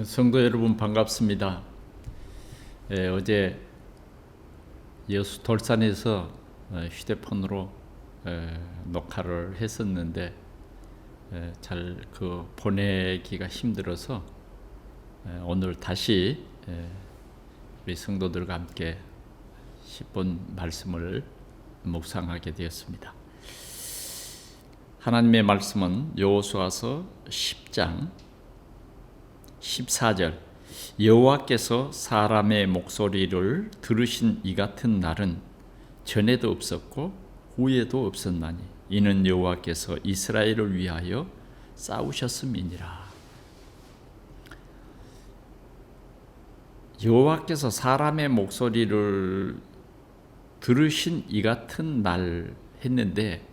성도 여러분 반갑습니다. 어제 여수 돌산에서 휴대폰으로 녹화를 했었는데 잘 보내기가 힘들어서 오늘 다시 우리 성도들과 함께 10분 말씀을 묵상하게 되었습니다. 하나님의 말씀은 여호수아서 10장 14절 여호와께서 사람의 목소리를 들으신 이 같은 날은 전에도 없었고 후에도 없었나니 이는 여호와께서 이스라엘을 위하여 싸우셨음이니라. 여호와께서 사람의 목소리를 들으신 이 같은 날 했는데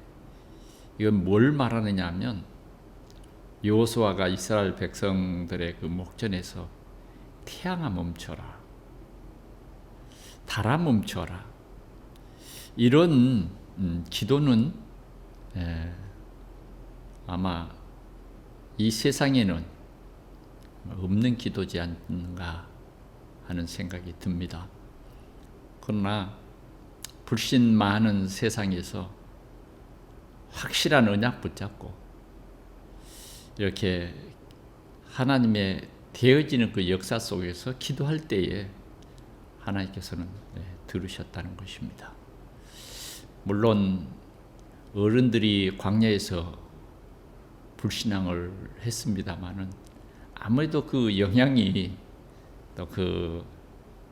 이건 뭘 말하느냐 하면 여호수아가 이스라엘 백성들의 그 목전에서 태양아 멈춰라, 달아 멈춰라, 이런 기도는 아마 이 세상에는 없는 기도지 않는가 하는 생각이 듭니다. 그러나 불신 많은 세상에서 확실한 언약 붙잡고 이렇게 하나님의 되어지는 그 역사 속에서 기도할 때에 하나님께서는 들으셨다는 것입니다. 물론 어른들이 광야에서 불신앙을 했습니다마는 아무래도 그 영향이 또 그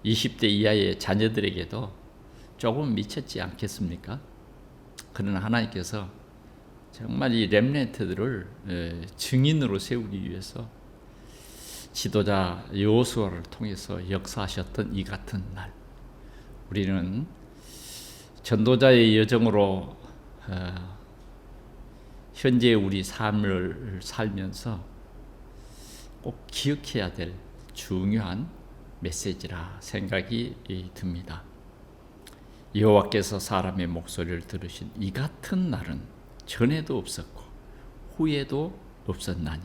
20대 이하의 자녀들에게도 조금 미쳤지 않겠습니까? 그러나 하나님께서 정말 이 렘넌트들을 증인으로 세우기 위해서 지도자 여호수아를 통해서 역사하셨던 이 같은 날, 우리는 전도자의 여정으로 현재 우리 삶을 살면서 꼭 기억해야 될 중요한 메시지라 생각이 듭니다. 여호와께서 사람의 목소리를 들으신 이 같은 날은 전에도 없었고 후에도 없었나니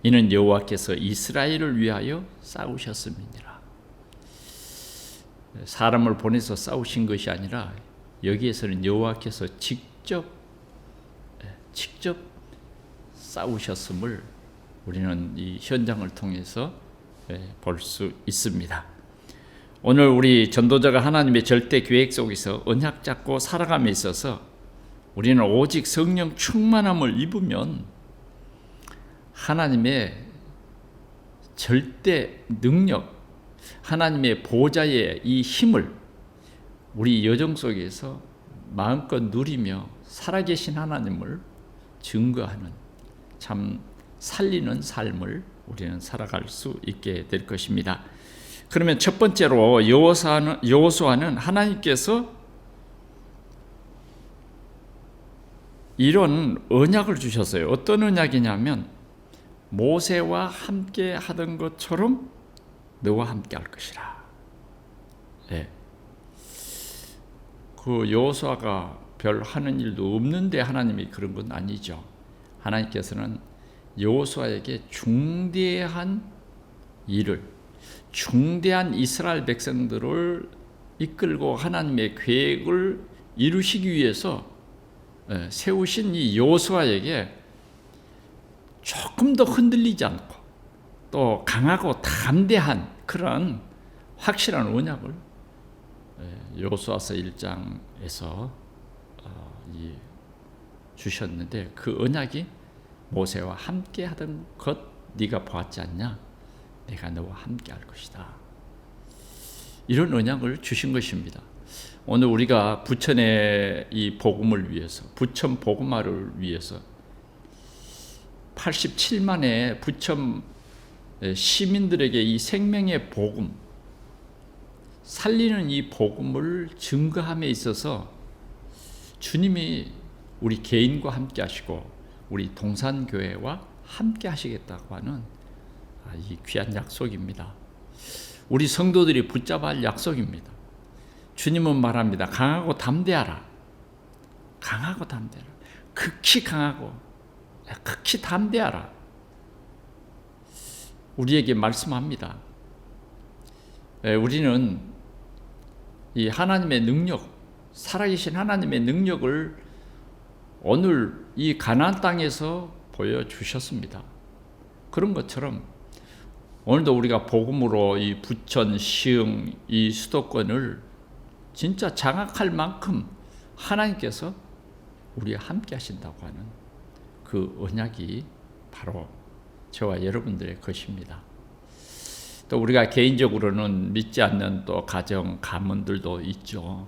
이는 여호와께서 이스라엘을 위하여 싸우셨음이니라. 사람을 보내서 싸우신 것이 아니라 여기에서는 여호와께서 직접 싸우셨음을 우리는 이 현장을 통해서 볼 수 있습니다. 오늘 우리 전도자가 하나님의 절대 계획 속에서 언약 잡고 살아감에 있어서 우리는 오직 성령 충만함을 입으면 하나님의 절대 능력, 하나님의 보좌의 이 힘을 우리 여정 속에서 마음껏 누리며 살아계신 하나님을 증거하는 참 살리는 삶을 우리는 살아갈 수 있게 될 것입니다. 그러면 첫 번째로 여호수아는 하나님께서 이런 언약을 주셨어요. 어떤 언약이냐면 모세와 함께 하던 것처럼 너와 함께 할 것이라. 그 여호수아가 별 하는 일도 없는데 하나님이 그런 건 아니죠. 하나님께서는 여호수아에게 중대한 일을, 중대한 이스라엘 백성들을 이끌고 하나님의 계획을 이루시기 위해서 세우신 이 여호수아에게 조금 더 흔들리지 않고 또 강하고 담대한 그런 확실한 언약을 여호수아서 1장에서 주셨는데 그 언약이 모세와 함께 하던 것 네가 보았지 않냐? 내가 너와 함께 할 것이다. 이런 언약을 주신 것입니다. 오늘 우리가 부천의 이 복음을 위해서, 부천 복음화를 위해서 87만의 부천 시민들에게 이 생명의 복음, 살리는 이 복음을 증거함에 있어서 주님이 우리 개인과 함께 하시고 우리 동산교회와 함께 하시겠다고 하는 이 귀한 약속입니다. 우리 성도들이 붙잡아야 할 약속입니다. 주님은 말합니다. 강하고 담대하라. 강하고 담대하라. 극히 강하고 극히 담대하라. 우리에게 말씀합니다. 우리는 이 하나님의 능력, 살아계신 하나님의 능력을 오늘 이 가나안 땅에서 보여주셨습니다. 그런 것처럼 오늘도 우리가 복음으로 이 부천, 시흥, 이 수도권을 진짜 장악할 만큼 하나님께서 우리와 함께 하신다고 하는 그 언약이 바로 저와 여러분들의 것입니다. 또 우리가 개인적으로는 믿지 않는 또 가정, 가문들도 있죠.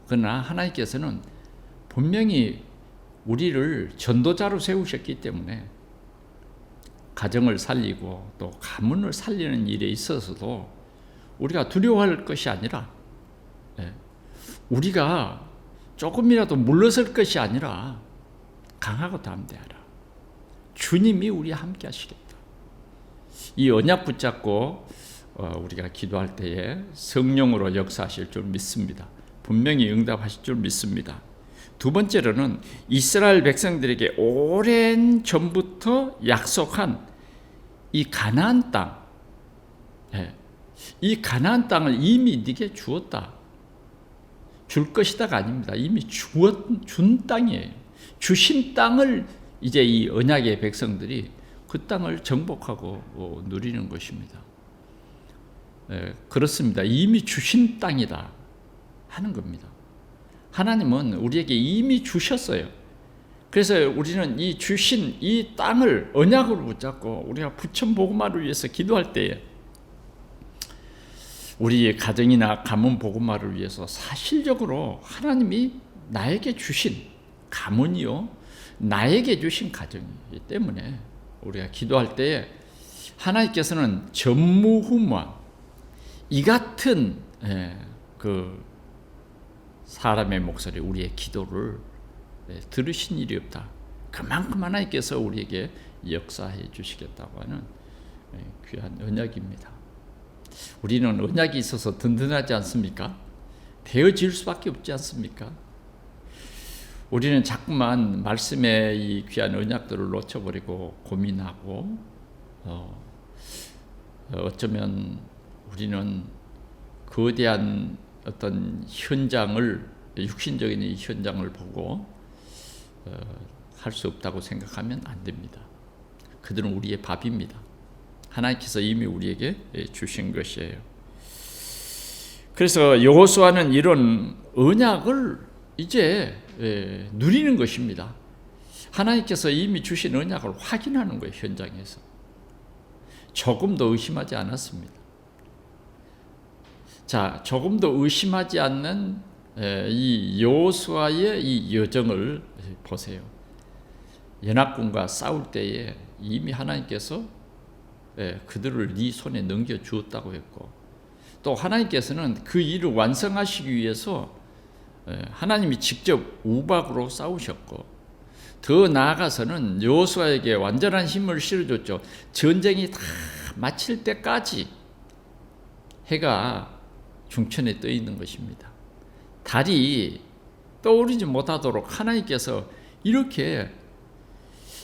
그러나 하나님께서는 분명히 우리를 전도자로 세우셨기 때문에 가정을 살리고 또 가문을 살리는 일에 있어서도 우리가 두려워할 것이 아니라, 우리가 조금이라도 물러설 것이 아니라 강하고 담대하라. 주님이 우리와 함께 하시겠다. 이 언약 붙잡고 우리가 기도할 때에 성령으로 역사하실 줄 믿습니다. 분명히 응답하실 줄 믿습니다. 두 번째로는 이스라엘 백성들에게 오랜 전부터 약속한 이 가나안 땅, 이 가나안 땅을 이미 네게 주었다. 줄 것이다가 아닙니다. 이미 준 땅이에요. 주신 땅을 이제 이 언약의 백성들이 그 땅을 정복하고 누리는 것입니다. 그렇습니다. 이미 주신 땅이다 하는 겁니다. 하나님은 우리에게 이미 주셨어요. 그래서 우리는 이 주신 이 땅을 언약으로 붙잡고 우리가 부천 복음화를 위해서 기도할 때에 우리의 가정이나 가문 복음화를 위해서 사실적으로 하나님이 나에게 주신 가문이요, 나에게 주신 가정이기 때문에 우리가 기도할 때에 하나님께서는 전무후무한 이 같은 그 사람의 목소리, 우리의 기도를 들으신 일이 없다. 그만큼 하나님께서 우리에게 역사해 주시겠다고 하는 귀한 언약입니다. 우리는 언약이 있어서 든든하지 않습니까? 되어질 수밖에 없지 않습니까? 우리는 자꾸만 말씀의 이 귀한 언약들을 놓쳐버리고 고민하고 어쩌면 우리는 거대한 어떤 현장을, 육신적인 이 현장을 보고 할 수 없다고 생각하면 안 됩니다. 그들은 우리의 밥입니다. 하나님께서 이미 우리에게 주신 것이에요. 그래서 여호수아는 이런 언약을 이제 누리는 것입니다. 하나님께서 이미 주신 언약을 확인하는 거예요. 현장에서 조금도 의심하지 않았습니다. 자, 조금도 의심하지 않는 이 여호수아의 이 여정을 보세요. 연합군과 싸울 때에 이미 하나님께서 그들을 네 손에 넘겨주었다고 했고, 또 하나님께서는 그 일을 완성하시기 위해서 하나님이 직접 우박으로 싸우셨고, 더 나아가서는 여호수아에게 완전한 힘을 실어줬죠. 전쟁이 다 마칠 때까지 해가 중천에 떠 있는 것입니다. 달이 떠오르지 못하도록 하나님께서 이렇게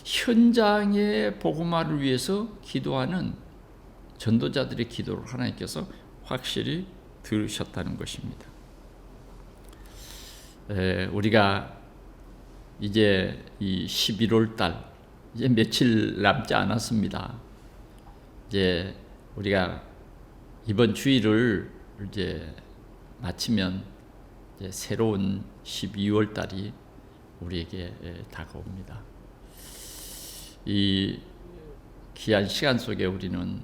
현장의 복음화를 위해서 기도하는 전도자들의 기도를 하나님께서 확실히 들으셨다는 것입니다. 우리가 이제 이 11월 달 이제 며칠 남지 않았습니다. 이제 우리가 이번 주일을 이제 마치면 이제 새로운 12월 달이 우리에게 다가옵니다. 이 귀한 시간 속에 우리는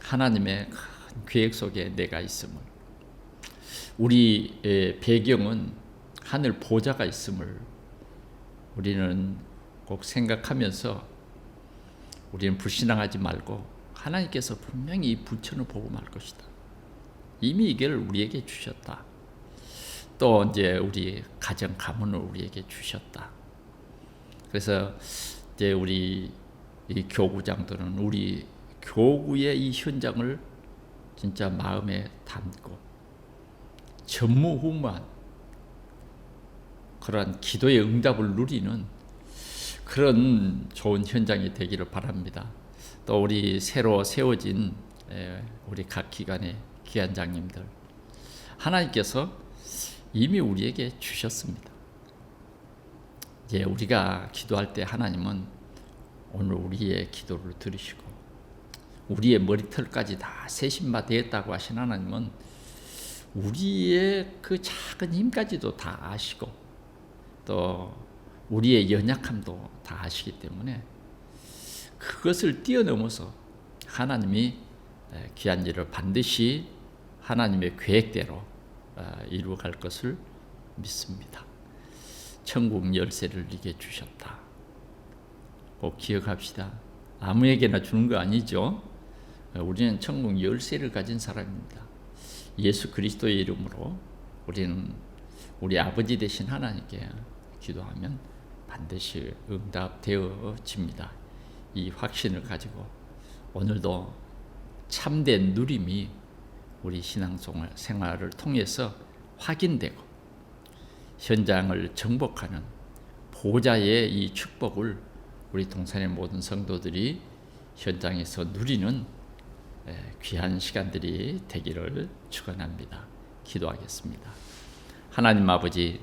하나님의 큰 계획 속에 내가 있음을, 우리의 배경은 하늘 보좌가 있음을 우리는 꼭 생각하면서 우리는 불신앙하지 말고 하나님께서 분명히 이 부천을 보고 말 것이다. 이미 이걸 우리에게 주셨다. 또 이제 우리 가정 가문을 우리에게 주셨다. 그래서 이제 우리 이 교구장들은 우리 교구의 이 현장을 진짜 마음에 담고 전무후무한 그러한 기도의 응답을 누리는 그런 좋은 현장이 되기를 바랍니다. 또 우리 새로 세워진 우리 각 기관의 기관장님들, 하나님께서 이미 우리에게 주셨습니다. 이제 우리가 기도할 때 하나님은 오늘 우리의 기도를 들으시고 우리의 머리털까지 다 세신바 되었다고 하신 하나님은 우리의 그 작은 힘까지도 다 아시고 또 우리의 연약함도 다 아시기 때문에 그것을 뛰어넘어서 하나님이 귀한 일을 반드시 하나님의 계획대로 이루어갈 것을 믿습니다. 천국 열쇠를 네게 주셨다. 꼭 기억합시다. 아무에게나 주는 거 아니죠. 우리는 천국 열쇠를 가진 사람입니다. 예수 그리스도의 이름으로 우리는 우리 아버지 되신 하나님께 기도하면 반드시 응답되어집니다. 이 확신을 가지고 오늘도 참된 누림이 우리 신앙생활을 통해서 확인되고 현장을 정복하는 보좌의 이 축복을 우리 동산의 모든 성도들이 현장에서 누리는 귀한 시간들이 되기를 축원합니다. 기도하겠습니다. 하나님 아버지,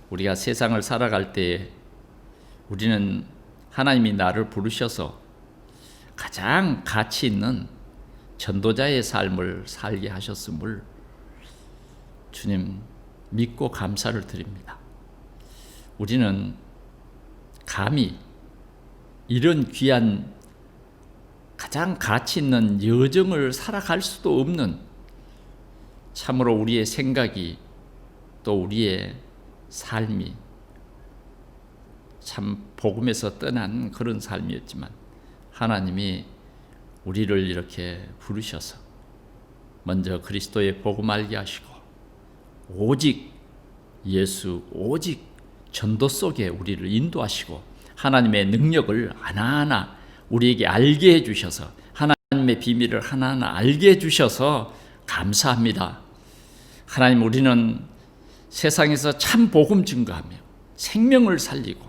우리가 세상을 살아갈 때 우리는 하나님이 나를 부르셔서 가장 가치 있는 전도자의 삶을 살게 하셨음을 주님 믿고 감사를 드립니다. 우리는 감히 이런 귀한 가장 가치 있는 여정을 살아갈 수도 없는, 참으로 우리의 생각이 또 우리의 삶이 참 복음에서 떠난 그런 삶이었지만 하나님이 우리를 이렇게 부르셔서 먼저 그리스도의 복음 알게 하시고 오직 예수, 오직 전도 속에 우리를 인도하시고 하나님의 능력을 하나하나 우리에게 알게 해주셔서 하나님의 비밀을 하나하나 알게 해주셔서 감사합니다. 하나님, 우리는 세상에서 참 복음 증거하며 생명을 살리고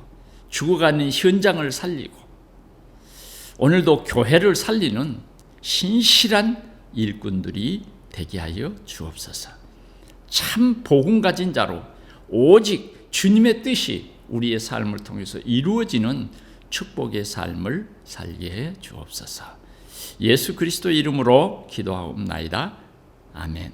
죽어가는 현장을 살리고 오늘도 교회를 살리는 신실한 일꾼들이 되게 하여 주옵소서. 참 복음 가진 자로 오직 주님의 뜻이 우리의 삶을 통해서 이루어지는 축복의 삶을 살게 해 주옵소서. 예수 그리스도 이름으로 기도하옵나이다. 아멘.